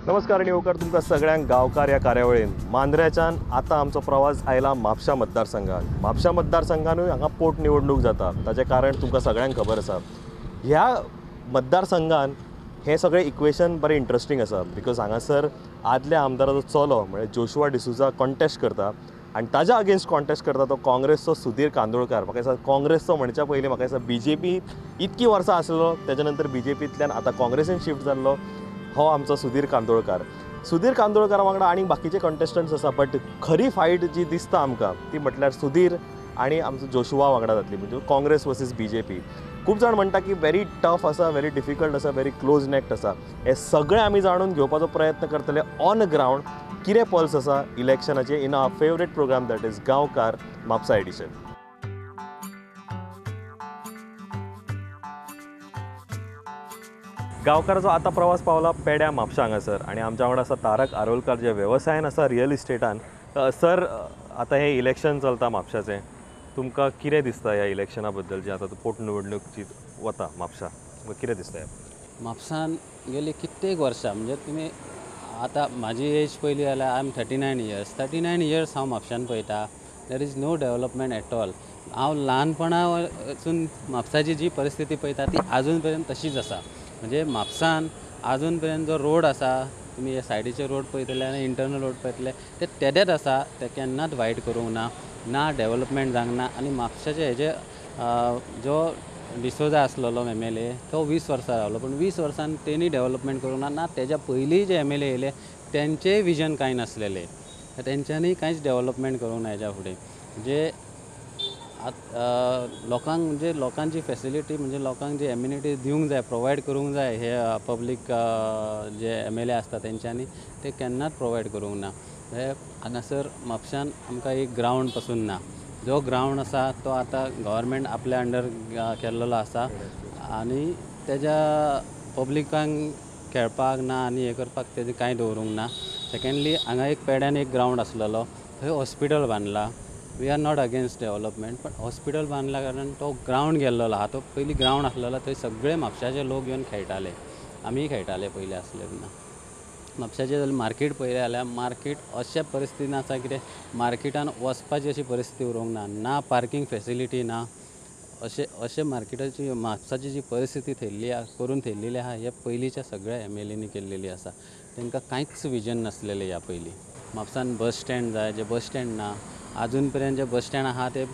नमस्कार आणि येवकार तुमकां सगळ्यांक गांवकार ह्या कार्यावळीन मांद्र्याच्यान आतां आमचो प्रवास आयला म्हापशा मतदारसंघान. म्हापशा मतदारसंघानूय हांगा पोटनिवडणूक जाता. ताचें कारण तुमकां सगळ्यांक खबर आसा. ह्या मतदारसंघान हें सगळें इक्वेशन बरें इंट्रस्टींग आसा बिकॉज हांगासर आदल्या आमदाराचो चलो म्हणजे जोशुआ डिसूजा कॉन्टेस्ट करता आनी ताज्या अगेन्स्ट कॉन्टेस्ट करता तो काँग्रेसचो सुधीर कांदोळकार. म्हाका दिसता काँग्रेसचो म्हणच्या पयलीं म्हाका दिसता BJP इतकी वर्सां आसलो, तेच्या नंतर BJPंतल्यान आतां काँग्रेसीन शिफ्ट जाल्लो हो आमचो सुधीर कांदोळकार. सुधीर कांदोळकारा वांगडा आनी बाकीचे कॉन्टेस्टंट्स आसा, बट खरी फायट जी दिसता आमकां ती म्हटल्यार सुधीर आनी आमचो जोशुआ वांगडा जातली, म्हणजे काँग्रेस वर्सीस BJP. खूब जाण म्हणटा की व्हेरी टफ आसा, व्हेरी डिफिकल्ट आसा, व्हेरी क्लोज नॅक्ट आसा. हे सगळें आमी जाणून घेवपाचो प्रयत्न करतले ऑन ग्रावंड कितें पल्स आसा इलेक्शनाचे in our favourite programme that is Gaonkar Mapusa edition. गांवकाराचो आतां प्रवास पावला पेड्या म्हापशा हांगासर आनी आमच्या वांगडा आसा तारक आरोलकार जे वेवसायान आसा रियल इस्टेटान. सर, आतां हे इलेक्शन चलता म्हापशाचें, तुमकां कितें दिसता ह्या इलेक्शना बद्दल जे आतां पोटनिवडणूक जी वता म्हापशा, तुमकां कितें दिसता? म्हापसान गेली कित्येक वर्सां म्हणजे तुमी आतां म्हाजी एज पयली जाल्यार आय एम 39 इयर्स. 39 इयर्स हांव म्हापशान पळयता. There is no development at all. हांव ल्हानपणासून म्हापसाची जी परिस्थिती पळयता ती आजून पर्यंत तशीच आसा. म्हणजे म्हापसान आजून पर्यंत जो रोड आसा, तुमी हे सायडीचे रोड पळयतले आनी इंटरनल रोड पळयतले ते तेदेच आसा. ते केन्नाच वायट करूंक ना डेवलपमेंट जावंक ना. आनी म्हापशाचे हेजे जो डिसोजा आसलेलो MLA तो 20 वर्सां रावलो, पूण 20 वर्सान तेणी डेवलपमेंट करूंक ना. तेज्या पयलीं जे MLA येयले तेंचेय विजन कांय नासलेले. तेंच्यांनी कांयच डेवलपमेंट करूंक ना हेज्या फुडें. म्हणजे लोकांक म्हणजे लोकांची फॅसिलिटी म्हणजे लोकांक जे एम्युनिटीज दिवंक जाय, प्रोवायड करूंक जाय हे पब्लीक जे MLA आसता तेंच्यांनी ते केन्नाच प्रोवायड करूंक ना. हे हांगासर म्हापशान आमकां एक ग्रावंड पासून ना. जो ग्रावंड आसा तो आतां गव्हर्मेंट आपल्या अंडर केल्लो आसा आनी तेज्या पब्लिकांक खेळपाक ना आनी हे करपाक तेजें कांय दवरूंक ना. सेकेंडली हांगा एक पेड्यान एक ग्रावंड आसलेलो, थंय हॉस्पिटल बांदला. We are not against development, पण हॉस्पिटल बांदल्या कारणान तो ग्रावंड गेल्लो आहा. तो पयलीं ग्रावंड आसलेलो, थंय सगळे म्हापशाचे लोक येवन खेळटाले. आमी खेळटाले पयलीं आसले तेन्ना. म्हापशाचें जाल्यार मार्केट पळयलें जाल्यार मार्केट अशा परिस्थितीन आसा कितें मार्केटान वचपाची अशी परिस्थिती उरूंक ना. ना पार्किंग फॅसिलिटी ना. अशे मार्केटाची म्हापसाची जी परिस्थिती करून थेयल्लेली आहा हे पयलींच्या सगळ्या MLAंनी केल्लेली आसा. तांकां कांयच विजन नासलेलें ह्या पयलीं. म्हापसान बस स्टँड जाय, जे बस स्टँड ना. आजून पर्यंत जे बस स्टँड आहा ते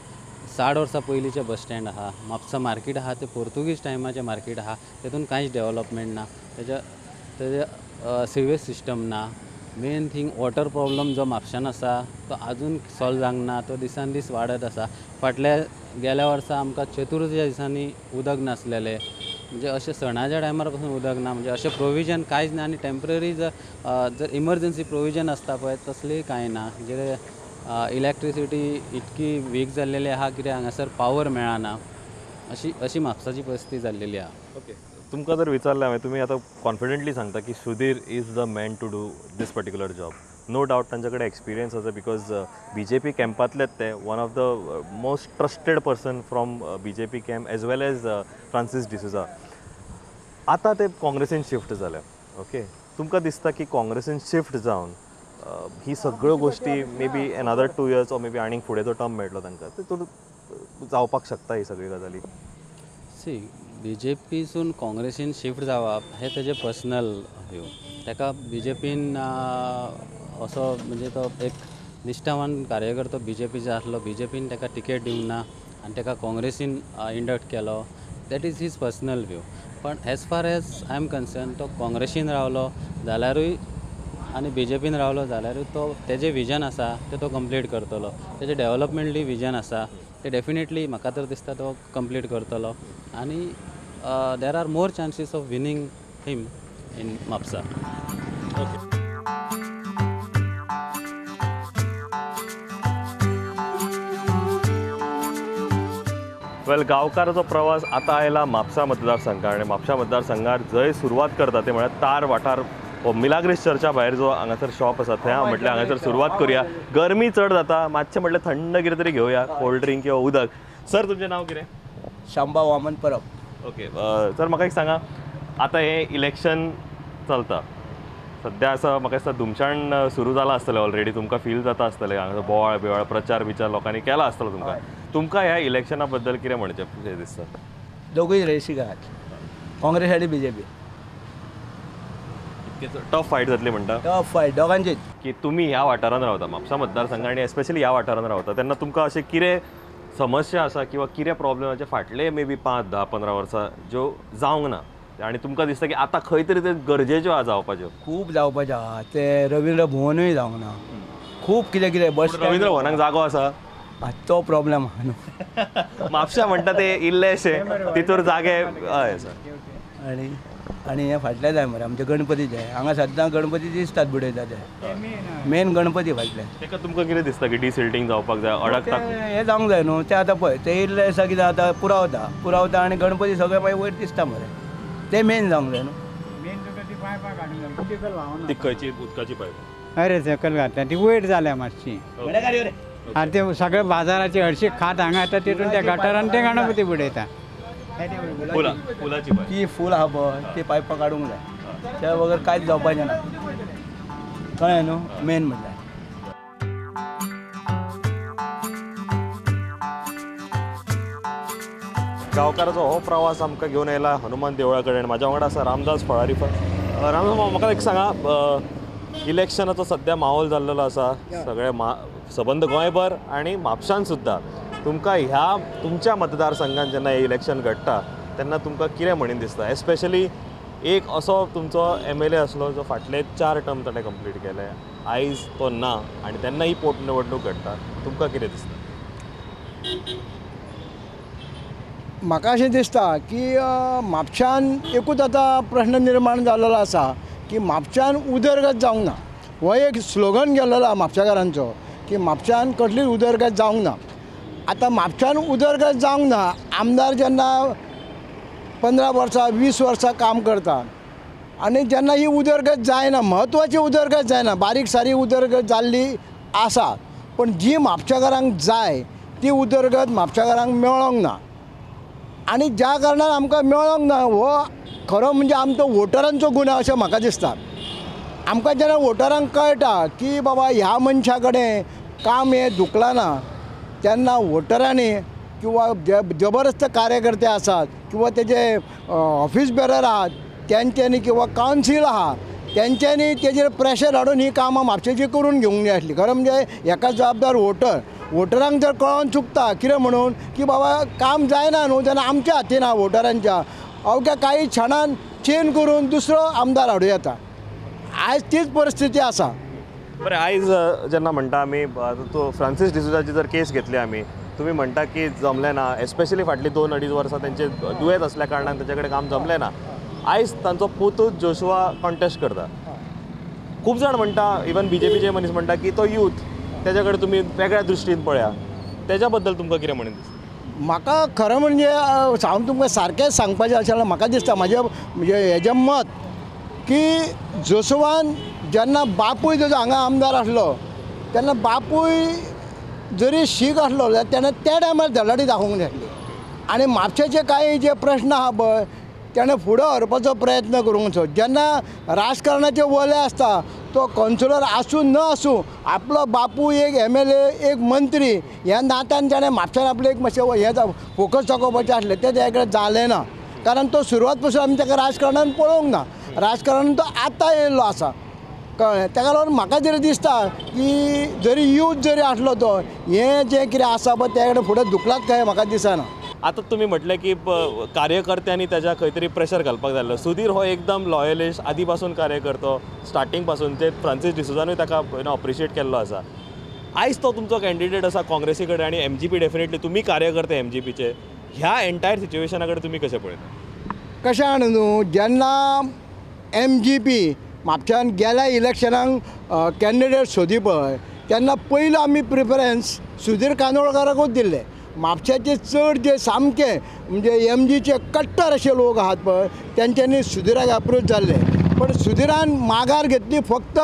60 वर्सां पयलींचे बस स्टँड आहा. म्हापसा मार्केट आहा ते पोर्तुगीज टायमाचें मार्केट आहा. तेतून कांयच डेवलपमेंट ना. तेजे सिवेज सिस्टम ना. मेन थिंग वॉटर प्रॉब्लम जो म्हापशान आसा तो आजून सॉल्व जावंक ना. तो दिसान दीस वाडत आसा. गेल्या वर्सा आमकां चतुर्थीच्या दिसांनी उदक नासलेलें. म्हणजे अशें सणाच्या टायमार पासून उदक ना. म्हणजे अशें प्रोविजन कांयच ना. आनी टेम्पररी जर इमर्जन्सी प्रोविजन आसता पळय तसलीय कांय ना. जे इलेक्ट्रिसिटी इतकी वीक जाल्लेली आहा कित्याक हांगासर पावर मेळना. अशी म्हापसाची परिस्थिती जाल्लेली आहा. ओके, तुमकां जर विचारलें हांवें, तुमी आतां कॉन्फिडेंटली सांगता की Sudhir is the man to do this particular job. No doubt तांचे कडेन एक्सपिरियन्स आसा बिकॉज BJP कॅम्पांतलेच ते one of the most trusted person from BJP camp as well as Francis D'Souza. आतां ते काँग्रेसीन शिफ्ट जाल्या. ओके, तुमकां दिसता की काँग्रेसीन शिफ्ट जावन ही सगळ्यो गोश्टी may be another 2 years or may be आनीक फुडें जो टर्म मेळटलो तांकां तितून जावपाक शकता ही सगळी गजाली? BJPसून काँग्रेसीन शिफ्ट जावप हे तेजे पर्सनल व्यू. ताका BJPन असो म्हणजे तो एक निश्ठावान कार्यकर्तो BJPचो आसलो. BJPन ताका टिकेट दिवंक ना आनी ताका काँग्रेसीन इंडक्ट केलो. That is his personal view. पण as far as I am concerned तो काँग्रेसीन रावलो जाल्यारूय आनी BJPन रावलो जाल्यारूय तो तेजें विजन आसा तें तो कंप्लीट करतलो. तेजें डेवलपमेंटली विजन आसा ते डेफिनेटली म्हाका तर दिसता तो कंप्लीट करतलो. आनी there are more chances of winning him in Mapusa. Well, गांवकाराचो प्रवास आतां आयला म्हापसा मतदारसंघात आनी म्हापसा मतदारसंघात जंय सुरवात करता ते म्हळ्यार तार वाठार हो मिलाग्रीस चर्चा भायर जो हांगासर शॉप आसा थंय हांव म्हटल्यार हांगासर सुरवात करुया. गरमी चड जाता, मातशें म्हटल्यार थंड कितें तरी घेवया, कोल्ड ड्रिंक किंवा उदक. सर, तुमचें नांव कितें? शांबा वामन परब. ओके सर, म्हाका एक सांगा, आतां हें इलेक्शन चलता सध्या असं म्हाका दिसता धुमशाण सुरू जाला आसतलें ऑलरेडी तुमकां फील जाता आसतलें हांगा बोवाळ बिवाळ प्रचार बिचार लोकांनी केला आसतलो तुमकां ह्या इलेक्शना बद्दल कितें म्हणचें दिसता दोगूय रेसीक आहात काँग्रेस आनी BJP टफ फायट जातली म्हणटा टफ फायट दोगांचीच की तुमी ह्या वाठारांत रावता म्हापसा मतदारसंघ आनी एस्पेशली ह्या वाठारांत रावता तेन्ना तुमकां अशें कितें समस्या आसा किंवा कितें प्रॉब्लेमाचे फाटले मे बी 5, 10, 15 वर्सां ज्यो जावंक ना आनी तुमकां दिसता की आतां खंय तरी ते गरजेच्यो आहा जावपाच्यो खूब जावपाचें आहा ते रवींद्र भुवनूय जावंक ना खूब कितें कितें बस रवींद्र भवनाक जागो आसा तो प्रॉब्लेम आहा न्हू म्हापशा म्हणटा ते इल्लेशे तितूर जागे हय सर आनी आनी हें फाटलें जाय मरे आमचे गणपती जाय हांगा सद्दां गणपती दिसतात बुडयता ते मेन गणपती फाटले ताका तुमकां कितें दिसता की डिसिल्टींग जावपाक जाय अडकता हें जावंक जाय न्हू तें आतां पळय ते इल्लें आसा कितें आतां पुरावता आनी गणपती सगळे मागीर वयर दिसता मरे ते मेन जावंक जाय न्हू ती खंयची उदकाची पायप अरे सकल घातल्या ती वयर जाल्या मातशी आनी ते सगळे बाजाराची हरशीक खात हांगा येता तितून त्या गटारान ते गणपती बुडयता फुलाची पायप ती फूल आहा पळय ती पायपां काडूंक जाय त्या बगर कांयच जावपाचें ना कळ्ळें न्हू मेन म्हणल्यार गांवकाराचो हो प्रवास आमकां घेवन येयला हनुमान देवळा कडेन म्हाज्या वांगडा आसा रामदास फळारी रामदास म्हाका एक सांगा इलेक्शनाचो सद्या माहोल जाल्लो आसा सगळे सबंद गोंयभर आनी म्हापशान सुद्दां तुमकां ह्या तुमच्या मतदारसंघान जेन्ना हें इलेक्शन घडटा तेन्ना तुमकां कितें म्हणून दिसता एस्पेशली एक असो तुमचो MLA आसलो जो फाटले 4 टर्म ताणें कंप्लीट केले आयज तो ना आनी तेन्ना ही पोटनिवडणूक घडटा तुमकां कितें दिसता म्हाका अशें दिसता की म्हापशान एकूच आतां प्रश्न निर्माण जाल्लो आसा की म्हापशान उदरगत जावंक ना हो एक स्लोगन गेल्लो आहा म्हापशाकारांचो की म्हापशान कसलीच उदरगत जावंक ना आतां म्हापशान उदरगत जावंक ना आमदार जेन्ना 15 वर्सां 20 वर्सां काम करता आनी जेन्ना ही उदरगत जायना म्हत्वाची उदरगत जायना बारीक सारीक उदरगत जाल्ली आसा पण जी म्हापशाकारांक जाय ती उदरगत म्हापशाकारांक मेळोंक ना आनी ज्या कारणान आमकां मेळोंक ना हो खरो म्हणजे आमचो वोटरांचो गुन्हा अशें म्हाका दिसता आमकां जेन्ना वोटरांक कळटा की बाबा ह्या मनशा कडेन काम हें धुकलां ना तेन्ना वोटरांनी किंवा जबरदस्त कार्यकर्ते आसात किंवा तेजे ऑफिस बेरर आहात तेंच्यांनी किंवा कावन्सील आहा तेंच्यांनी तेजेर प्रेशर हाडून ही कामां म्हापशेची करून घेवंक जाय आसली खरें म्हणजे एका जबाबदार वोटरांक जर कळोन चुकता कितें म्हणून की बाबा काम जायना न्हू तेन्ना आमच्या हातीन आहा वोटरांच्या अवघ्या काही क्षणान चेंज करून दुसरो आमदार हाडूं येता आयज तीच परिस्थिती आसा बरें आयज जेन्ना म्हणटा आमी तो फ्रांसीस डिसोजाची जर केस घेतली आमी तुमी म्हणटा की जमलें ना एस्पेशली फाटली 2-2.5 वर्सां तेंचे दुयेंत असल्या कारणान तेचे कडेन काम जमलें ना आयज तांचो पुतूच जोशुआ कॉन्टेस्ट करता खूब जाण म्हणटा इवन BJPचे मनीस म्हणटा की तो यूथ तेच्या कडेन तुमी वेगळ्या दृश्टीन पळया तेच्या बद्दल तुमकां कितें म्हणून दिसता म्हाका खरें म्हणजे हांव तुमकां सारकेंच सांगपाचें आशिल्लें म्हाका दिसता म्हणजे हेजें मत की जोशुआन जेन्ना बापूय जो हांगा आमदार आसलो तेन्ना बापूय जरी शीक आसलो जाल्यार तेणें त्या टायमार धडाडी दाखोवंक जाय आसली आनी म्हापशेचे कांय जे प्रश्न आहा पळय तेणें फुडें व्हरपाचो प्रयत्न करूंक जाय जेन्ना राजकारणाचे वले आसता तो कावन्सिलर आसूं न आसूं आपलो बापूय एक MLA एक मंत्री ह्या नात्यान ताणें म्हापशान आपलें एक मातशें हें फोकस दाखोवपाचें आसलें तें तेच्या कडेन जालें ना कारण तो सुरवात पासून आमी ताका राजकारणान पळोवंक ना राजकारणान तो आतां येयल्लो आसा कळ्ळें ताका लागून म्हाका जरी दिसता की जरी यूथ जरी आसलो तो हें जें कितें आसा पळय त्या कडेन फुडें धुकलात काय म्हाका दिसना आतां तुमी म्हटलें की कार्यकर्त्यांनी तेच्या खंय तरी प्रेशर घालपाक जाल्लो सुधीर हो एकदम लॉयलिस्ट आदी पासून कार्यकर्तो स्टार्टींग पासून ते फ्रांसीस डिसोजानूय ताका अप्रिशिएट केल्लो आसा आयज तो तुमचो कॅन्डिडेट आसा काँग्रेसी कडेन आनी MGP डेफिनेटली तुमी कार्यकर्ते MGPचे ह्या एंटायर सिच्युएशना कडेन तुमी कशें पळयता कशें आहा न्हू जेन्ना MGP म्हापशान गेल्या इलेक्शनाक कॅन्डिडेट सोदी पळय तेन्ना पयलो आमी प्रिफरन्स सुधीर कांदोळकाराकूच दिल्ले म्हापशाचे चड जे सामके म्हणजे MGचे कट्टर असे लोक आहात पळय तेंच्यांनी सुधीराक अप्रोच जाल्ले पण सुधीरान माघार घेतली फक्त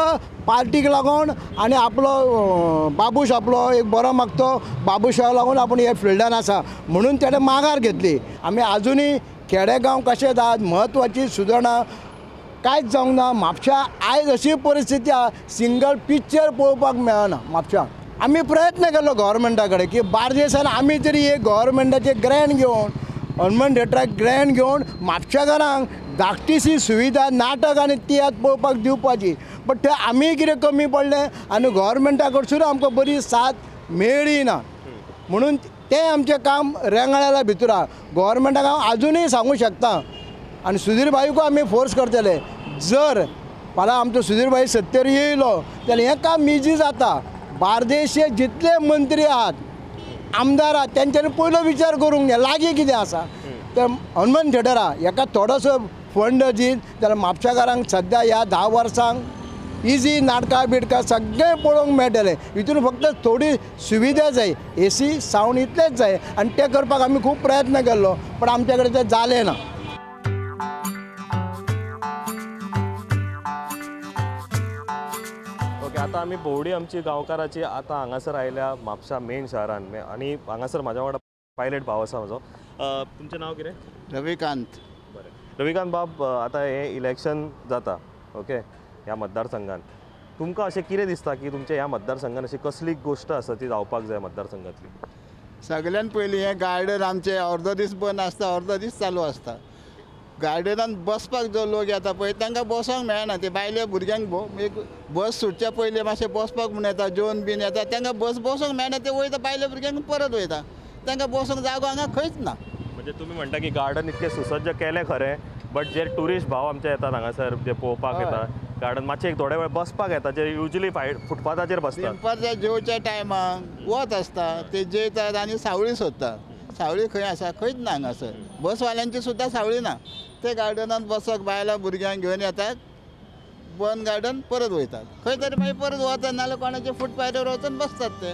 पार्टीक लागून आनी आपलो बाबूश आपलो एक बरो मागतो बाबूशाक लागून आपूण हे फिल्डान आसा म्हणून तेणें माघार घेतली आमी आजुनूय खेडेगांव कशे जातात म्हत्वाची सुदारणां कांयच जावंक ना. म्हापशा आयज अशी परिस्थिती आहा सिंगल पिक्चर पळोवपाक मेळना म्हापशाक. आमी प्रयत्न केलो गव्हर्मेंटा कडेन की बार्देसान आमी तरी एक गव्हर्मेंटाचे ग्रँड घेवन हनुमान थिएटराक ग्रँड घेवन म्हापशाकारांक धाकटीशी सुविधा नाटक आनी तियात्र पळोवपाक दिवपाची. बट ते आमी कितें कमी पडलें आनी गव्हर्मेंटा कडसून आमकां बरी साथ मेळ्ळी ना. म्हणून तें आमचें काम रेंगाळ्या भितर आहा. गव्हर्मेंटाक हांव आजुनूय सांगूं शकता आनी सुधीर भाईकूय आमी फोर्स करतले, जर फाल्यां आमचो सुधीर भाई सत्तेर येयलो जाल्यार हें काम इजी जाता. बार्देशचे जितले मंत्री आहात आमदार आहात तेंच्यांनी पयलो विचार करूंक जाय लागीं कितें आसा तर हनुमान थिएटरा हेका थोडोसो फंड दीत जाल्यार म्हापशाकारांक सद्या ह्या 10 वर्सांक इजी नाटकां बिटकां सगळें पळोवंक मेळटलें. हितून फक्त थोडी सुविधा जाय, AC सावंड इतलेंच जाय आनी तें करपाक आमी खूब प्रयत्न केल्लो पण आमचे कडेन तें जालें ना. ओके, आता आमी भोंवडी आमची गांवकाराची आतां हांगासर आयल्या म्हापशा मेन शारान आनी हांगासर म्हाज्या वांगडा पायलट भाव आसा म्हजो. तुमचें नांव कितें? रविकांत. बरें रविकांत बाब, आतां हें इलेक्शन जाता ओके ह्या मतदारसंघान. तुमकां अशें कितें दिसता की तुमच्या ह्या मतदारसंघान अशी कसली गोश्ट आसा ती जावपाक जाय मतदारसंघातली? सगळ्यान पयलीं हें गार्डन आमचें अर्दो दीस बंद आसता, अर्दो दीस चालू आसता. गार्डनान बसपाक जो लोक येता पळय तांकां बसोंक मेळना. ते बायले भुरग्यांक एक बस सुटच्या पयलीं मातशें बसपाक म्हूण येता, जेवन बीन येता, तांकां बसोंक मेळना. ते वयता बायले भुरग्यांक परत वयता. तांकां बसोंक जागो हांगा खंयच ना. म्हणजे तुमी म्हणटा की गार्डन इतकें सुसज्ज केलें खरें, बट जे ट्युरिस्ट भाव आमचे येतात हांगासर जे पळोवपाक येतात गार्डन मातशें एक थोडे वेळ बसपाक येता जे युजली फुटपाथाचेर बसतात. दनपारच्या जेवच्या टायमाक वत आसता, ते जेयतात आनी सावळी सोदतात. सावळी खंय आसा? खंयच ना हांगासर. बसवाल्यांची सुद्दां सावळी ना. ते गार्डनांत बसोंक बायलां भुरग्यांक घेवन येतात, बंद गार्डन परत वयतात. खंय तरी मागीर परत वतात नाल्यार कोणाचे फुटपाथार वचून बसतात ते.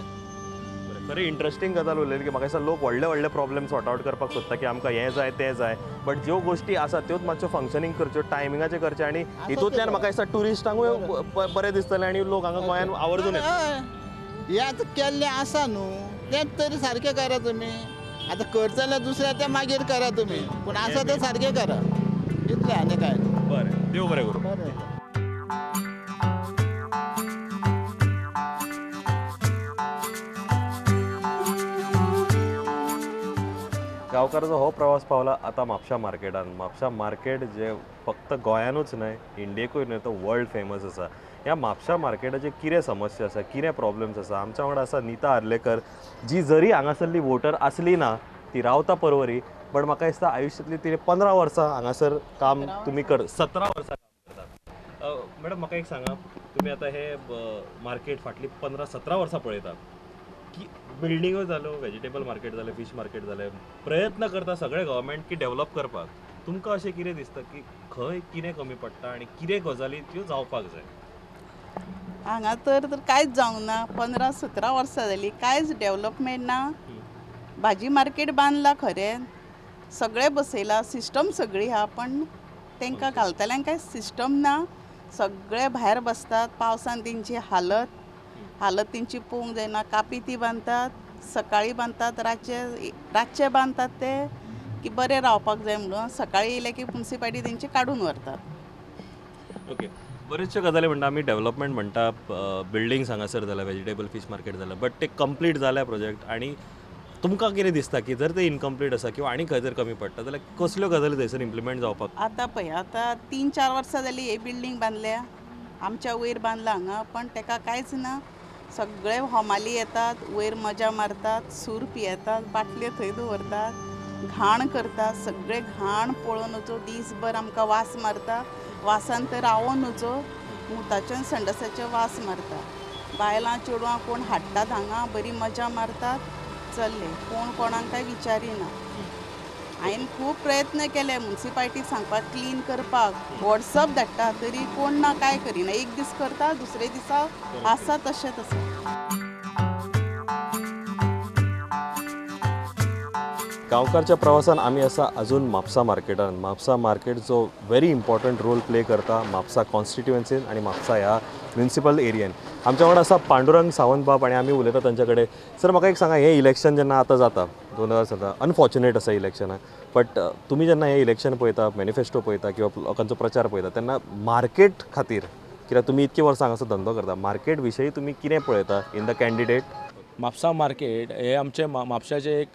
खरी इंट्रस्टींग गजाल उलयली की म्हाका दिसता लोक व्हडले व्हडले प्रॉब्लेम सॉर्ट आवट करपाक सोदता की आमकां हें जाय तें जाय, बट ज्यो गोश्टी आसा त्योच मातश्यो फंक्शनींग करच्यो, टायमिंगाचेर करच्यो आनी हितूंतल्यान म्हाका दिसता ट्युरिस्टांकूय बरें दिसतलें आनी लोक हांगा गोंयान आवर्जून येतात. हें आतां केल्लें आसा न्हू, तेंच तरी सारकें करा तुमी. आतां करता जाल्यार दुसऱ्या तें मागीर करा तुमी, पूण आसा तें सारकें करा. इतलें आनी कांय ना. बरें, देव बरें करूं. गांवकाराचो हो प्रवास पावला आतां म्हापशा मार्केटान. म्हापशा मार्केट जे फक्त गोंयानूच न्हय इंडियेकूय न्हय तो वर्ल्ड फेमस आसा. ह्या म्हापशा मार्केटाचे कितें समस्या आसा, कितें प्रॉब्लेम्स आसा, आमच्या वांगडा आसा नीता आर्लेकर, जी जरी हांगासरली वोटर आसली ना, ती रावता परवरी, बट म्हाका दिसता आयुश्यांतली तिणें 15 वर्सां हांगासर काम तुमी 17 वर्सां काम करतात. मॅडम म्हाका एक सांगा, तुमी आतां हे मार्केट फाटली 15-17 वर्सां पळयतात की बिल्डिंगो जालो, वेजिटेबल मार्केट जालें, फीश मार्केट जालें, प्रयत्न करता सगळे गव्हर्मेंट की डेव्हलप करपाक. तुमकां अशें कितें दिसता की खंय कितें कमी पडटा आनी कितें गजाली त्यो जावपाक जाय? हांगा तर कांयच जावंक ना. 15-17 वर्सां जालीं कांयच डेव्हलपमेंट ना. भाजी मार्केट बांदला खरें, सगळे बसयला, सिस्टम सगळी आहा, पण तांकां घालतल्यांक कांय सिस्टम ना. सगळे भायर बसतात. पावसान तेंची हालत तेंची पळोवंक जायना. कापी ती बांदतात, सकाळीं बांदतात, रातचे बांदतात ते की बरें रावपाक जाय म्हणून. सकाळीं येयले की म्युन्सिपालिटी तेंची काडून व्हरतात. ओके, बरेचशे गजाली म्हणटा आमी डेव्हलपमेंट म्हणटा, बिल्डिंग्स हांगासर जाल्या, वेजिटेबल फीश मार्केट जाल्या, बट ते कंप्लीट जाल्या प्रोजेक्ट. आनी तुमकां कितें दिसता की जर ते इनकम्प्लीट आसा किंवा आनी खंय जर कमी पडटा जाल्यार कसल्यो गजाली थंयसर इम्प्लिमेंट जावपाक? आतां पळय, आतां 3-4 वर्सां जालीं हे बिल्डींग बांदल्या, आमच्या वयर बांदला हांगा, पण ताका कांयच ना. सगळे हॉमाली येतात, वयर मजा मारतात, सूर पियेतात, बाटल्यो थंय दवरतात, घाण करतात. सगळे घाण पळोवन वचो दीसभर आमकां वास मारता. वासान तर रावून वचो मुताचे आनी संडासाचे वास मारता. बायलां चेडवां कोण हाडटात हांगा, बरी मजा मारतात, चल्ले. कोण कोणाक कांय विचारिना. हांवें खूब प्रयत्न केले म्युन्सिपालिटीक सांगपाक क्लीन करपाक, वॉट्सअप धाडटा, तरी कोण ना कांय करिना. एक दीस करता, दुसरे दिसा आसा तशेंच आसा. गांवकारच्या प्रवासान आमी आसा अजून म्हापसा मार्केटान. म्हापसा मार्केट जो व्हेरी इम्पॉर्टंट रोल प्ले करता म्हापसा कॉन्स्टिट्युएन्सीन आनी म्हापसा ह्या म्युनिसिपल एरियेन. आमच्या वांगडा आसा पांडुरंग सावंत बाब आनी आमी उलयता तांचे कडेन. सर म्हाका एक सांगा, हें इलेक्शन जेन्ना आतां जाता 2017 अनफॉर्च्युनेट आसा इलेक्शनाक, बट तुमी जेन्ना हें इलेक्शन पळयता, मॅनिफेस्टो पळयता किंवा लोकांचो प्रचार पळयता तेन्ना मार्केट खातीर, कित्याक तुमी इतके वर्सां हांगासर धंदो करता, मार्केट विशयी तुमी कितें पळयता in the candidate? Mapusa market हे आमचे म्हापशाचे एक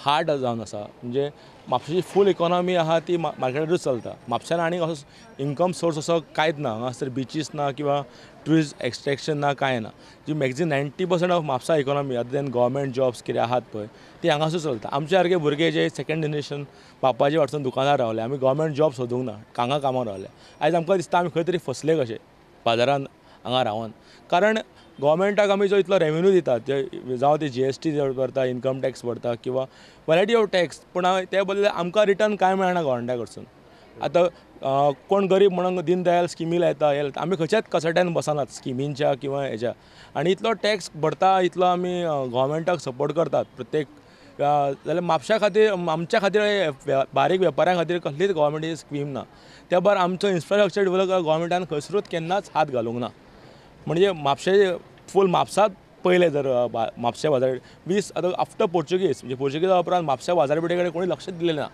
हार्ट जावन आसा. म्हणजे म्हापशाची फूल इकॉनॉमी आहा ती मार्केटारूच चलता. म्हापशान आनी असो इन्कम सोर्स असो कांयच ना. हांगासर बिचीस ना किंवा ट्युरिस्ट एक्सट्रॅक्शन ना, कांय ना. जी maximum 90% of Mapusa economy other than government jobs कितें आहात पळय ती हांगासर चलता. आमचे सारके भुरगे जे सेकंड जनरेशन बापाचे वाटसून दुकानार रावले, आमी गव्हर्मेंट जॉब सोदूंक ना, कामां रावले. आयज आमकां दिसता आमी खंय तरी फसले कशे बाजारान हांगा रावन. कारण गव्हर्मेंटाक आमी जो इतलो रेवेन्यू दितात, जे जावं ते GST भरता, इन्कम टॅक्स भरता किंवा वरायटी ऑफ टॅक्स, पूण ते बदले आमकां रिटर्न कांय मेळना गव्हर्मेंटा कडसून. आतां कोण गरीब म्हणून दीन दयाल स्किमी लायता, हे आमी खंयच्याच कचऱ्यान बसनात स्किमींच्या किंवा हेच्या, आनी इतलो टॅक्स भरता, इतलो आमी गव्हर्मेंटाक सपोर्ट करतात प्रत्येक. जाल्यार म्हापशा खातीर, आमच्या खातीर, बारीक वेपाऱ्यां खातीर कसलीच गव्हर्मेंटाची स्कीम ना. त्या भायर आमचो इन्फ्रास्ट्रक्चर डेवलप करपाक गव्हर्मेंटान खंयसरूच केन्नाच हात घालूंक ना. म्हणजे म्हापशे फूल म्हापसात पयले जर म्हापशा बाजारपेठ 20 आतां आफ्टर पोर्चुगीज, म्हणजे पोर्चुगीजा उपरांत म्हापशा बाजारपेठे कडेन कोणी लक्ष दिलेलें ना.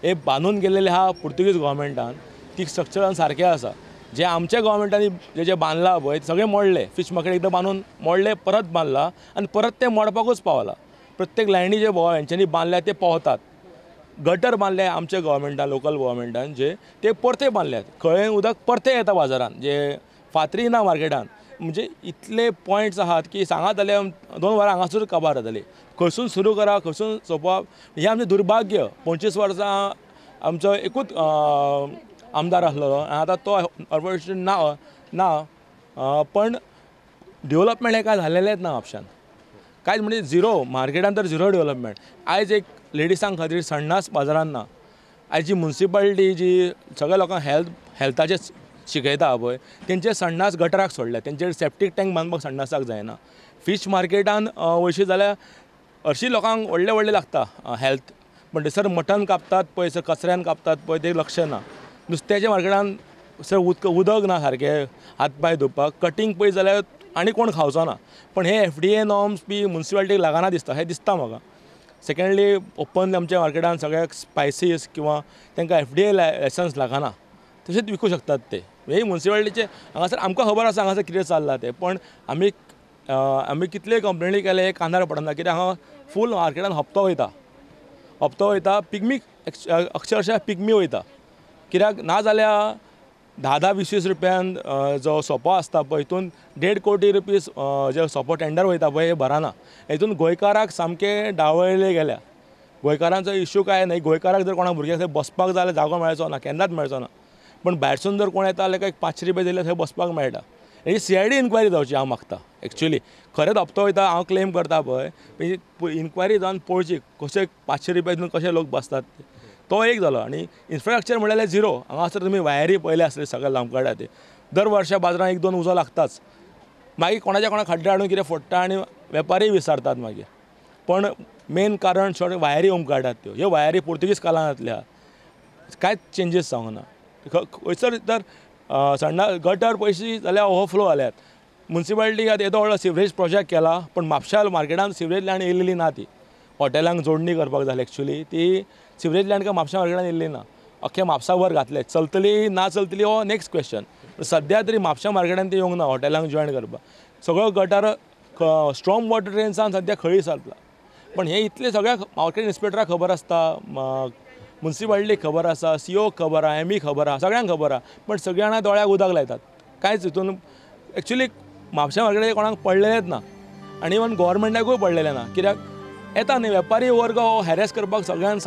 हे बांदून गेलेले आहा पुर्तुगीज गव्हर्मेंटान, ती स्ट्रक्चरान सारकें आसा. जे आमच्या गव्हर्मेंटांनी जे बांदलां पळय सगळें मोडले. फिश मार्केट एकदां बांदून मोडले, परत बांदलां आनी परत ते मोडपाकूच पावला. प्रत्येक लायनी जे हेंच्यांनी बांदल्या ते पावतात. गटर बांदले आमच्या गव्हर्मेंटान, लोकल गव्हर्मेंटान, जे ते परते बांदल्यात. खळें उदक परते येता बाजारान, जे फातरी ना मार्केटान. म्हणजे इतले पॉयंट्स आहात की सांगात जाल्यार 2 वरां हांगासर काबार जातली. खंयसून सुरू करा, खंयसून सोंपोवप, हें आमचें दुर्भाग्य. 25 वर्सां आमचो एकूच आमदार आसलो आनी आतां तो अनफॉर्च्युनेट ना. पण डेवलपमेंट हें कांय झालेलेंच ना म्हापशान. कांयच म्हणजे झिरो, मार्केटान तर झिरो डेवलपमेंट. आयज एक लेडिसां खातीर संडास बाजारान ना. आयज जी म्युनिसिपालिटी जी सगळ्या लोकांक हेल्थाचें शिकयता पळय, तेंचे संडास गटराक सोडल्या. तेंचेर सेप्टीक टँक बांदपाक संडासाक जायना. फीश मार्केटान वयशी जाल्यार हरशीं लोकांक व्हडले लागता हेल्थ, पण थंयसर मटन कापतात पळय, सर कचऱ्यान कापतात पळय, ते लक्ष ना. नुस्त्याच्या मार्केटान सर उदक ना सारकें हात पांय धुवपाक. कटींग पळयत जाल्यार आनी कोण खावचो ना. पण हे FDA नॉर्म्स बी म्युनिसिपालिटीक लागना दिसता, हें दिसता म्हाका. सेकंडली ओपन आमच्या मार्केटान सगळ्याक स्पायसीस किंवा तांकां FDA लायसन्स लागना, तशेंच विकूं शकतात ते. हे म्युनिसिपालिटीचे हांगासर आमकां खबर आसा हांगासर कितें चल्लां तें, पण आमी कितले कंप्लेनी केले हे कानार पडना. कित्याक हांगा फूल मार्केटान हप्तो वयता, पिगमी अक्षरशः पिगमी वयता. कित्याक ना जाल्यार 10-20 रुपयान जो सोपो आसता पळय, हितून 1.5 कोटी रुपीज जे सोपो टेंडर वयता पळय, हे भरना. हितून गोंयकाराक सामकें डावळले गेल्या. गोंयकारांचो इश्यू काय न्हय. गोंयकाराक जर कोणाक भुरग्याक थंय बसपाक जाल्यार जागो मेळचो ना, केन्नाच मेळचो ना. पण भायरसून जर कोण येता जाल्यार एक 500 रुपया दिल्यार थंय बसपाक मेळटा. हेची CID इन्क्वायरी जावची हांव मागता. एक्चुअली खरेंच हप्तो वयता, हांव क्लेम करता पळय, इन्क्वायरी जावन पळोवची कशे 500 रुपया दिवन कशे लोक बसतात. तो एक जालो. आनी इन्फ्रास्ट्रक्चर म्हणल्यार झिरो. हांगासर तुमी वायरी पळयले आसले सगळे लांबकाडा ते. दर वर्सा बाजारान 1-2 उजो लागताच. मागीर कोणाच्या खड्डे हाडून कितें फोडटा आनी वेपारी विचारतात मागीर. पण मेन कारण वायरी उमकाडटात त्यो. ह्यो वायरी पुर्तुगीज काळांतल्या कांयच चेंजीस जावंक ना. खंयसर तर गटर पयशी जाल्यार ओवरफ्लो जाल्यात. म्युनिसिपालिटी आतां येदो व्हडलो सिवरेज प्रोजेक्ट केला, पण म्हापशा मार्केटान सिवरेज लँड येयलेली ना. ती हॉटेलांक जोडणी करपाक जाय एक्चुअली, ती सिवरेज लँड म्हापशा मार्केटान येयल्ली ना. अख्खे म्हापसाभर घातले. चलतली ना चलतली हो नेक्स्ट क्वेश्चन. सद्या तरी म्हापशा मार्केटान ती येवंक ना हॉटेलांक जॉयन करपाक. सगळो गटार स्ट्रॉम वॉटर ड्रेन्सान सद्या खळी सारला. पण हे इतले सगळ्या मार्केट इन्स्पेक्टराक खबर आसता, म्युनिसिपालिटीक खबर आसा, CO खबर आहा, ME खबर आहा, सगळ्यांक खबर आहा. पण सगळीं जाणां दोळ्याक उदक लायतात. कांयच हितून एक्चुअली म्हापशा मार्केटाक कोणाक पडलेलेच ना. आनी इवन गव्हर्मेंटाकूय पडलेलें ना. कित्याक येता न्ही वेपारी वर्ग हो हॅरेस करपाक सगळ्यान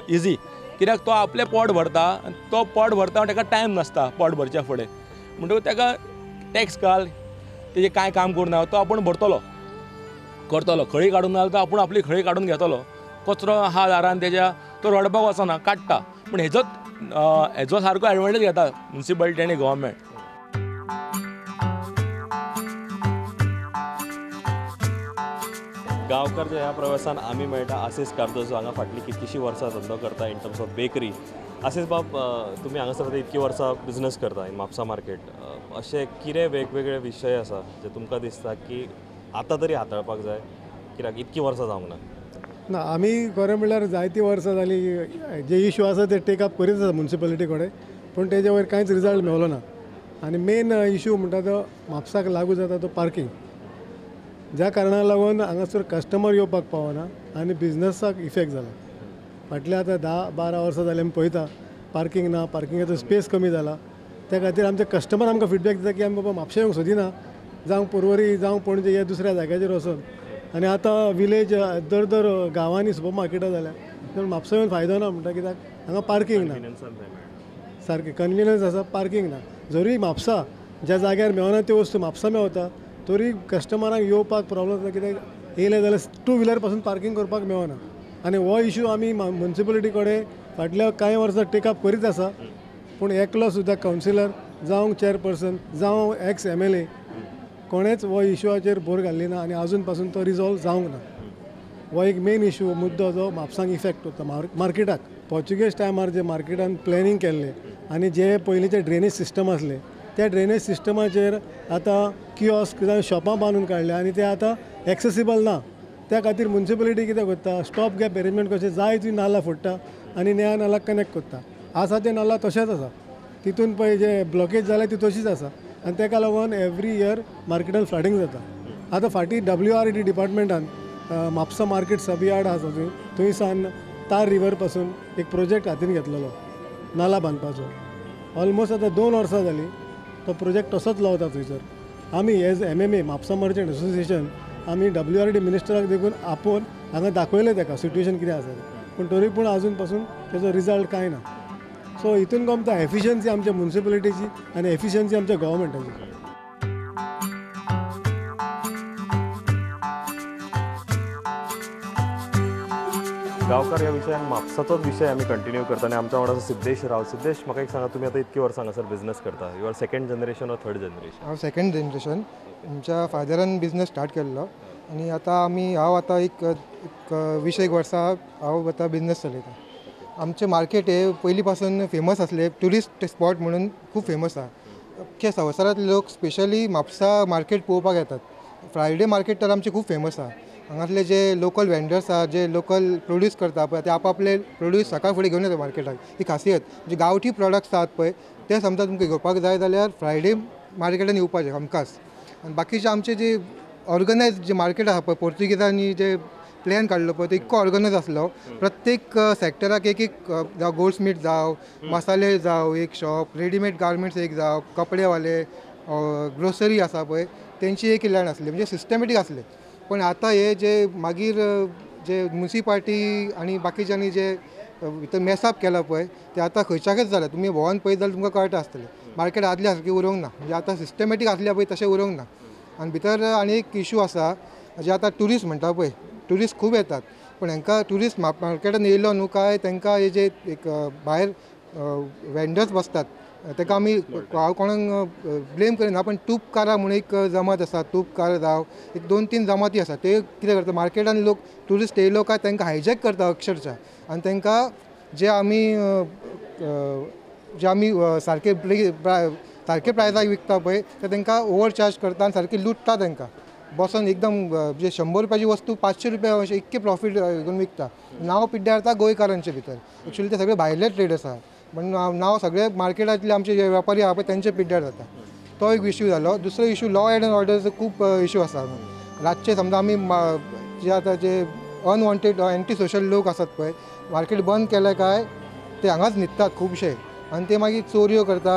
इजी. कित्याक तो आपलें पोट भरता, तो पोट भरता ताका टायम नासता पोट भरच्या फुडें. म्हणटकूच ताका टॅक्स घाल, तेजें कांय काम करूना, तो आपूण भरतलो, करतलो. खळी काडून नाजाल्यार तो आपूण आपली खळी काडून घेतलो. कचरो आहा दारान तेज्या, तो रडपाक वचना, काडटा. पूण हेजो सारको एडवांटेज घेता म्युनिसिपालिटी आनी गव्हर्मेंट. गांवकार ह्या प्रवासान आमी मेळटा आशीष कार्दोजो हांगा फाटली कितकीशी वर्सां धंदो करता in terms of bakery. Ashish बाब, तुमी हांगासर इतकी वर्सां बिझनेस करता इन म्हापसा मार्केट. अशे कितें वेगवेगळे विशय आसा जे तुमकां दिसता की आतां तरी हाताळपाक जाय, कित्याक इतकी वर्सां जावंक ना? ना, आमी खरें म्हणल्यार जायती वर्सां जालीं जे इश्यू आसा ते टेकअप करीत आसा म्युन्सिपालिटी कडेन, पूण तेजे वयर कांयच रिजल्ट मेळलो ना. आनी मेन इश्यू म्हणटा तो म्हापसाक लागू जाता तो पार्किंग. ज्या कारणाक लागून हांगासर कस्टमर येवपाक पावना आनी बिझनसाक इफेक्ट जाला. फाटल्या आतां 10-12 वर्सां जालीं आमी पळयता पार्किंग ना, पार्किंगाचो स्पेस कमी जाला. त्या खातीर आमचे कस्टमर आमकां फीडबॅक दिता की आमी बाबा म्हापशा येवंक सोदिना, जावं पर्वरी जावं पणजे हे दुसऱ्या जाग्याचेर वचून. आनी आतां विलेज दर दर गांवांनी सुपर मार्केटां जाल्या, पूण म्हापसा येवन फायदो ना म्हणटा, कित्याक हांगा पार्किंग ना. सारकें कन्विनियन्स आसा, पार्किंग ना. जरी म्हापसा ज्या जाग्यार मेळना त्यो वस्तू म्हापसा मेळता, तरी कस्टमरांक येवपाक प्रॉब्लम जाता, कित्याक येयले जाल्यार 2 व्हिलर पासून पार्किंग करपाक मेळना. आनी हो इश्यू आमी म्युन्सिपालिटी कडेन फाटल्या कांय वर्सां टेकअप करीत आसा, पूण एकलो सुद्दां कावन्सिलर जावं चेअरपर्सन जावं एक्स MLA कोणेच हो इश्यूआचेर भर घाल्ली ना आनी आजून पासून तो रिजॉल्व जावंक ना. हो एक मेन इश्यू मुद्दो जो म्हापसांक इफेक्ट करता मार्केटाक. पोर्चुगेज टायमार जे मार्केटान प्लॅनिंग केल्लें आनी जे पयलींचे ड्रेनेज सिस्टम आसले, त्या ड्रेनेज सिस्टमाचेर आतां किऑस्क जावं शॉपां बांदून काडले आनी ते आतां एक्सेसिबल ना. त्या खातीर म्युन्सिपालिटी कितें करता, स्टॉप गॅप एरेंजमेंट कशें जाय ती नाल्लां फोडटा आनी नया नाल्लाक कनेक्ट करता. आसा ते नाल्ला तशेंच आसा, तितून पळय जे ब्लॉकेज जाल्या ती तशीच आसा आनी ताका लागून एवरी इयर मार्केटान फ्लडिंग जाता. आतां फाटीं WRD डिपार्टमेंटान म्हापसा मार्केट सब यार्ड आसा थंयसान तार रिवर पासून एक प्रोजेक्ट हातीन घेतलेलो नाला बांदपाचो. ऑलमोस्ट आतां 2 वर्सां जालीं तो प्रोजेक्ट तसोच लावता थंयसर. आमी as MMA Mapusa merchant association आमी WRD मिनिस्टराक देखून आपोवन हांगा दाखयलें ताका सिट्युएशन कितें आसा तें, पूण तरी पूण आजून पासून तेजो रिजल्ट कांय ना. सो हितून गमता एफिशियन्सी आमच्या म्युन्सिपालिटीची आनी एफिशियन्सी आमच्या गव्हर्मेंटाची. गांवकार ह्या विशयान म्हापसाचोच विशय आमी कंटिन्यू करता आनी आमच्या वांगडा सिद्धेश राव. सिद्धेश, म्हाका एक सांगा, तुमी आतां इतकी वर्सां हांगासर बिझनेस करता. You are second generation or third generation? हांव सेकंड जनरेशन. आमच्या फादरान बिझनेस स्टार्ट केल्लो आनी आतां हांव आतां एक 20 वर्सां हांव आतां बिझनेस चलयता. आमचें मार्केट हे पयलीं पासून फेमस आसले, ट्युरिस्ट स्पॉट म्हणून खूब फेमस आसा. अख्ख्या संवसारांतले लोक स्पेशली म्हापसा मार्केट पळोवपाक येतात. फ्रायडे मार्केट तर आमचें खूब फेमस आसा. हांगासले जे लोकल वेंडर्स आसा, जे लोकल प्रोड्यूस करता पळय, ते आपले प्रोड्यूस सकाळ फुडें घेवन येता मार्केटाक. ही खासियत. जे गांवठी प्रॉडक्ट्स आसात पळय, ते समजा तुमकां घेवपाक जाय जाल्यार फ्रायडे मार्केटान येवपाचें हमखास. आनी बाकीचे आमचे जे ऑर्गनायज जे मार्केट आसा पळय, पोर्तुगीजांनी जे प्लॅन काडलो पळय, तो इतको ऑर्गनायज आसलो. प्रत्येक सेक्टराक एक जावं गोल्डस्मीथ जावं, मसाले जावं एक शॉप, रेडीमेड गार्मेंट्स एक जावं, कपडेवाले, ग्रोसरी आसा पळय, तेंची एक लँड आसली. म्हणजे सिस्टमॅटीक आसले. पण आतां हे जे मागीर जे म्युन्सिपालिटी आनी बाकीच्यांनी जे भितर मेसअप केला पळय, ते आतां खंयच्याकच जालें. तुमी भोंवन पळयत जाल्यार तुमकां कळटा आसतलें. मार्केट आदल्या सारकी उरोंक ना. म्हणजे आतां सिस्टमॅटीक आसल्या पळय तशें उरोंक ना. आनी भितर आनी एक इशू आसा, जे आतां ट्युरिस्ट म्हणटा पळय, ट्युरिस्ट खूब येतात, पूण हांकां ट्युरिस्ट मार्केटान येयलो न्हू काय तांकां हे जे एक भायर वेंडर्स बसतात, ताका आमी हांव कोणाक ब्लेम करिना, पण तूपकारां म्हणून एक जमात आसा, तूपकार जावं एक 2-3 जमाती आसा. ते कितें करता, मार्केटान लोक ट्युरिस्ट येयलो काय तांकां हायजॅक करता अक्षरशः. आनी तांकां जे आमी सारके प्रायजाक विकता पळय, ते तांकां ओवर चार्ज करता आनी सारके लुटता तांकां. बसून एकदम जे 100 रुपयाची वस्तू 500 रुपया अशें इतके प्रॉफीट घेवन विकता. नांव पिड्ड्यारता गोंयकारांचे भितर. एक्चुअली ते सगळे भायले ट्रेडर्स आसा, पण नांव सगळे मार्केटांतले आमचे जे वेपारी आहा पळय तेंचे पिड्ड्यार जाता. तो एक इश्यू जालो. दुसरो इश्यू लॉ एंड ऑर्डरचो खूब इश्यू आसा. रातचे समजा आमी जे आतां जे अनवॉन्टेड एंटी सोशल लोक आसात पळय, मार्केट बंद केलें काय ते हांगाच न्हिदतात खुबशे आनी ते मागीर चोरयो करता,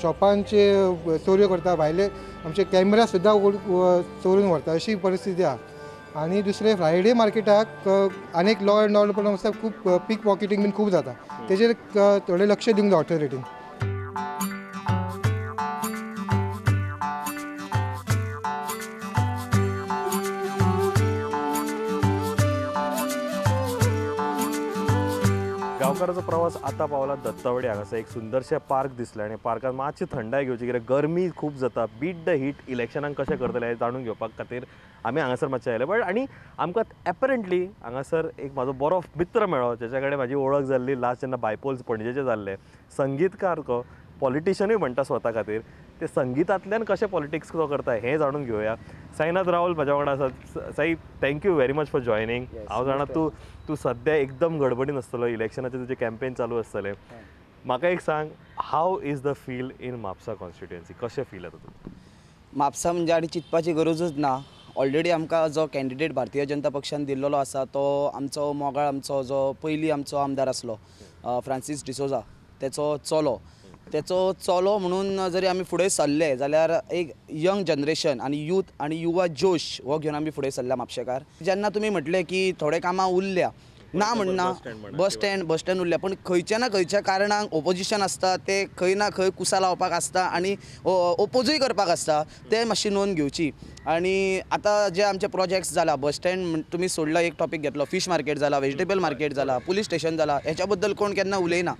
शॉपांचे चोरयो करता, भायले आमचे कॅमेरा सुद्दां चोरून व्हरता, अशी परिस्थिती आहा. आनी दुसरे फ्रायडे मार्केटाक आनीक लॉ एंड ऑर्डर पण आसता, खूब पीक पॉकेटींग बीन खूब जाता. तेजेर थोडें लक्ष दिवंक जाय ऑथॉरिटीन. गांवकाराचो प्रवास आतां पावला दत्तावडी हांगासर एक सुंदरशें पार्क दिसलें आनी पार्कान मातशी थंडाय घेवची कित्याक गरमी खूब जाता बीट द हीट इलेक्शनाक कशें करतले हें जाणून घेवपाक खातीर आमी हांगासर मातशें आयले बट आनी आमकां एपरंटली हांगासर एक म्हाजो बरो मित्र मेळ्ळो जेच्या कडेन म्हाजी वळख जाल्ली लास्ट जेन्ना बायपोल्स पणजेचे जाल्ले संगीतकार तो पॉलिटिशनूय म्हणटा स्वता खातीर ते संगीतांतल्यान कशें पॉलिटिक्स तो करता हें जाणून घेवया साईनाथ राहुल म्हाज्या वांगडा आसा Sai thank you very much for joining हांव जाणा तूं सद्या एकदम गडबडीन आसतलो इलेक्शनाचें तुजें कॅम्पेन चालू आसतलें म्हाका एक सांग how is the feel in Mapusa constituency कशें फील येता तुका म्हापसा म्हणजे आनी चिंतपाची गरजूच ना ऑलरेडी आमकां जो कॅन्डिडेट भारतीय जनता पक्षान दिल्लो आसा तो आमचो मोगाळ आमचो जो पयलीं आमचो आमदार आसलो फ्रांसीस डिसोजा तेचो चलो म्हणून जरी आमी फुडें सरले जाल्यार एक यंग जनरेशन आनी यूथ आनी युवा जोश हो घेवन आमी फुडें सरल्या म्हापशेकार जेन्ना तुमी म्हटलें की थोडे कामां उरल्या ना म्हणना बस स्टँड उरल्या पण खंयच्या ना खंयच्या कारणाक ओपोजिशन आसता ते खंय ना खंय कुसा लावपाक आसता आनी ओपोजूय करपाक आसता ते मातशी नोंद घेवची आनी आतां जे आमचे प्रोजेक्ट्स जाला बस स्टँड तुमी सोडला एक टॉपीक घेतलो फीश मार्केट जाला व्हेजिटेबल मार्केट जाला पुलीस स्टेशन जाला हेच्या बद्दल कोण केन्ना उलयना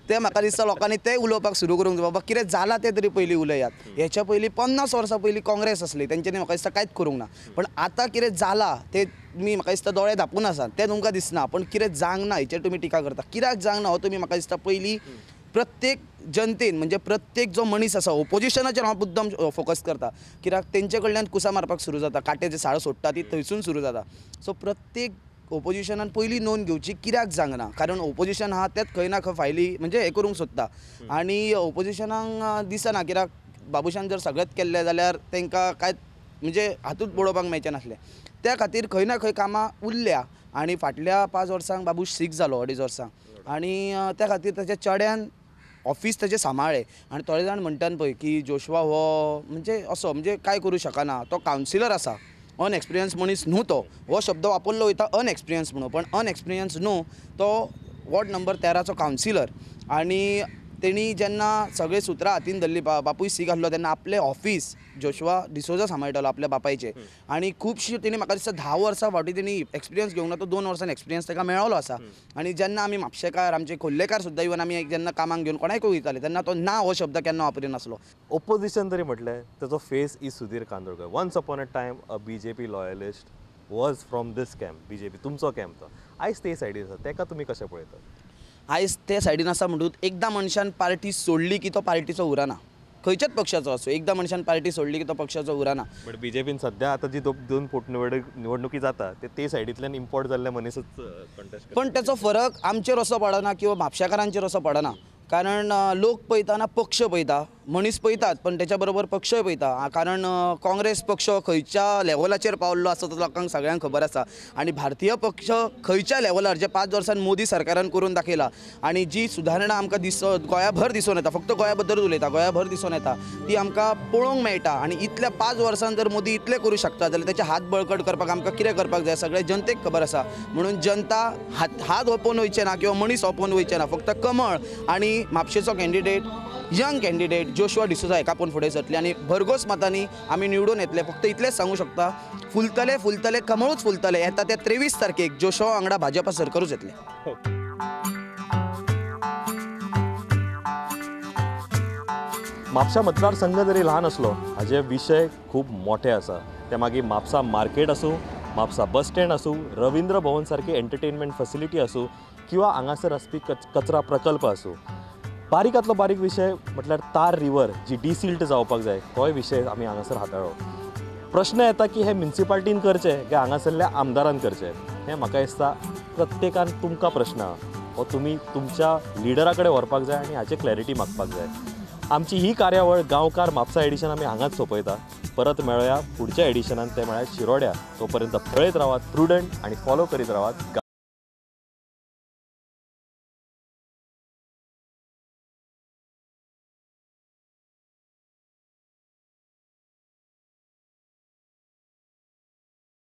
ते म्हाका दिसता लोकांनी ते उलोवपाक सुरू करूंक जाय बाबा कितें जाला ते तरी पयलीं उलयात हेच्या पयलीं 50 वर्सां पयलीं काँग्रेस आसली तेंच्यांनी म्हाका दिसता कांयच करूंक ना पण आतां कितें जाला ते तुमी म्हाका दिसता दोळे धापून आसात ते तुमकां दिसना पण कितें जावंक ना हेचेर तुमी टिका करता कित्याक जावंक ना हो तुमी म्हाका दिसता पयलीं प्रत्येक जनतेन म्हणजे प्रत्येक जो मनीस आसा ओपोजिशनाचेर हांव मुद्दम फोकस करता कित्याक तेंचे कडल्यान कुसा मारपाक सुरू जाता काटेची साळ सोडटा ती थंयसून सुरू जाता सो प्रत्येक ओपोजिशनान पयलीं नोंद घेवची कित्याक जावंक ना कारण ओपोजिशन आहा तेच खंय ना खंय फायली म्हणजे हें करूंक सोदता आनी ओपोजिशनाक दिसना कित्याक बाबुशान जर सगळेंच केल्लें जाल्यार तांकां कांय म्हणजे हातूंत बडोवपाक मेळचें नासलें त्या खातीर खंय ना खंय कामां उरल्या आनी फाटल्या 5 वर्सांक बाबूश सीख जालो 2.5 वर्सांक आनी त्या खातीर ताच्या चेड्यान ऑफिस ताचें सांबाळ्ळें आनी थोडे जाण म्हणटात पळय की जोशवा हो म्हणजे असो म्हणजे कांय करूं शकना तो कावन्सिलर आसा अनएक्सपिरियन्स मनीस न्हू तो हो शब्द वापरलो वयता अनएक्सपिरियन्स म्हणून पण अनएक्सपिरियन्स न्हू तो वॉर्ड नंबर 13चो कावन्सिलर आनी तेणी जेन्ना सगळे सुत्रां हातीन धरली बापूय सीख आसलो तेन्ना आपलें ऑफिस जोशवा डिसोजा सांबाळटालो आपल्या बापायचें आनी खुबशी तेणी म्हाका दिसता 10 वर्सां फावटी तेणी एक्सपिरियन्स घेवंक ना तो 2 वर्सांनी एक्सपिरियन्स ताका मेळ्ळो आसा आनी जेन्ना आमी म्हापशेकार आमचे खोर्लेकार सुद्दां इवन आमी जेन्ना कामाक घेवन कोणाकूय वयताले तेन्ना तो ना हो शब्द केन्ना वापरिनासलो ओपोजिशन तरी म्हटलें तेजो face is Sudhir Kandolkar once upon a time a BJP loyalist was from this camp BJP तुमचो कॅम्प तो आयज ते सायडीन आसा तेका तुमी कशें पळयतात आयज ते सायडीन आसा म्हणून एकदां मनशान पार्टी सोडली की तो पार्टीचो उरना खंयच्याच पक्षाचो आसूं एकदां मनशान पार्टी सोडली की तो पक्षाचो उरना बट BJPन सद्या आतां जी 2 पोटनिवडणुकी जाता ते सायडींतल्यान इम्पोर्ट जाल्ले मनीसच कंटेस्ट पण त्याचो फरक आमचेर असो पडना किंवा म्हापशेकारांचेर असो पडना कारण लोक पळयताना पक्ष पळयता मनीस पळयतात पण त्याच्या बरोबर पक्षय पळयता कारण काँग्रेस पक्ष खंयच्या लेवलाचेर पावल्लो आसा तो लोकांक सगळ्यांक खबर आसा आनी भारतीय पक्ष खंयच्या लेवलार जे 5 वर्सांन मोदी सरकारान करून दाखयला आनी जी सुदारणा आमकां गोंयाभर दिसून येता फक्त गोंया बद्दल उलयता गोंयाभर दिसून येता ती आमकां पळोवंक मेळटा आनी इतल्या 5 वर्सांन जर मोदी इतलें करूं शकता जाल्यार त्याचे हात बळकट करपाक आमकां कितें करपाक जाय सगळे जनतेक खबर आसा म्हणून जनता हात ओपोवन वयचे ना किंवा मनीस ओपोवन वयचे ना फक्त कमळ आनी म्हापशेचो candidate young candidate Joshua D'Souza हेका आपोवन फुडें सरतले आनी भरघोस मतांनी आमी निवडून येतले फक्त इतलेंच सांगू शकता फुलतले कमळूच फुलतले येता ते 23 तारखेक जोशवा वांगडा भाजपा सरकारूच येतले म्हापसा मतदारसंघ जरी ल्हान असलो हाजे विशय खूब मोठे आसा ते मागीर म्हापसा मार्केट आसूं म्हापसा बस स्टँड आसूं रवींद्र भवन सारकी एंटरटेनमेंट फॅसिलिटी आसूं किंवा हांगासर आसपी कचरा प्रकल्प आसूं बारीकांतलो बारीक विशय म्हटल्यार तार रिवर जी डिसिल्ट जावपाक जाय तोय विशय आमी हांगासर हाताळ्ळो प्रश्न येता की हे म्युनिसिपालिटीन करचें काय हांगासरल्या आमदारान करचें हें म्हाका दिसता प्रत्येकान तुमकां प्रश्न आहा हो तुमी तुमच्या लिडरा कडेन व्हरपाक जाय आनी हाचे क्लॅरिटी मागपाक जाय आमची ही कार्यावळ गांवकार म्हापसा एडिशन आमी हांगाच सोंपयता परत मेळुया पुढच्या एडिशनान ते म्हळ्यार शिरोड्या तोपर्यंत पळयत रावात प्रुडंट आनी फॉलो करीत रावात